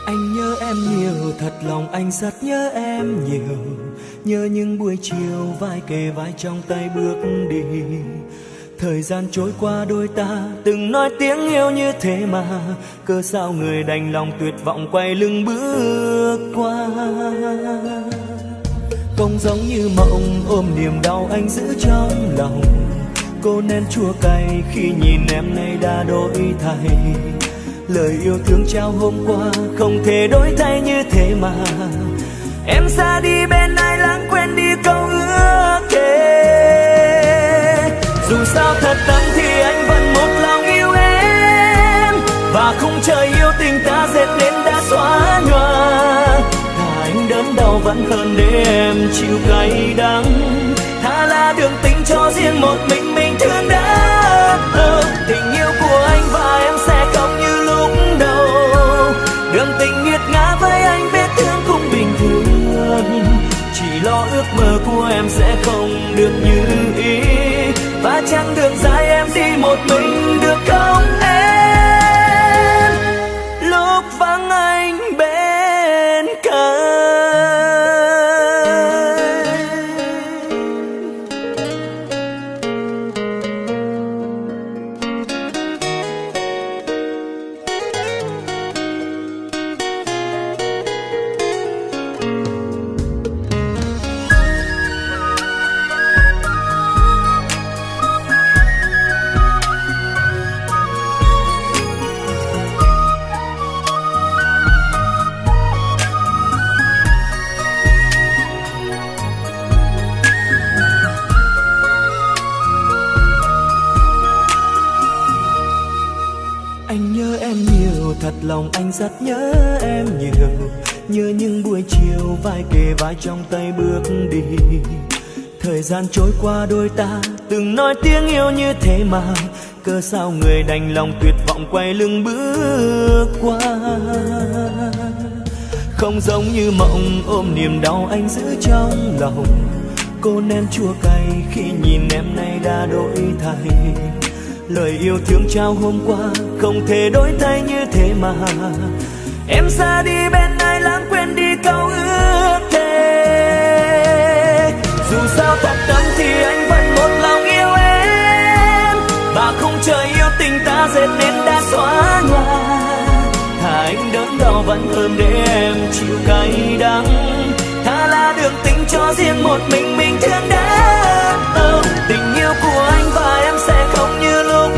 Anh nhớ em nhiều, thật lòng anh rất nhớ em nhiều. Nhớ những buổi chiều vai kề vai trong tay bước đi. Thời gian trôi qua đôi ta từng nói tiếng yêu như thế mà, cớ sao người đành lòng tuyệt vọng quay lưng bước qua. Không giống như mộng ôm niềm đau anh giữ trong lòng. Cô nén chua cay khi nhìn em nay đã đổi thay. Lời yêu thương trao hôm qua không thể đổi thay như thế mà. Em ra đi bên ai lãng quên đi câu ước thề. Dù sao thật tâm thì anh vẫn một lòng yêu em, và khung trời yêu tình ta dệt nên đã xóa nhòa. Thà anh đớn đau vẫn hơn để em chịu cay đắng. Thà là đường tình cho riêng một mình thương đã. Tình yêu của anh và em sẽ không như lúc đầu. Đường tình nghiệt ngã với anh vết thương cũng bình thường. Chỉ lo ước mơ của em sẽ không được như ý, và chặng đường dài em đi một mình được không em, lúc vắng anh bên cạnh. Anh nhớ em nhiều, thật lòng anh rất nhớ em nhiều. Nhớ những buổi chiều vai kề vai trong tay bước đi. Thời gian trôi qua đôi ta từng nói tiếng yêu như thế mà, cớ sao người đành lòng tuyệt vọng quay lưng bước qua. Không giống như mộng ôm niềm đau anh giữ trong lòng. Cô nén chua cay khi nhìn em nay đã đổi thay. Lời yêu thương trao hôm qua không thể đổi thay như thế mà. Em ra đi bên ai lãng quên đi câu ước thề. Dù sao thật tâm thì anh vẫn một lòng yêu em, và khung trời yêu tình ta dệt nên đã xóa nhòa. Thà anh đớn đau vẫn hơn để em chịu cay đắng. Thà là đường tình cho riêng một mình thương đã. Tình yêu của anh và em sẽ không như lúc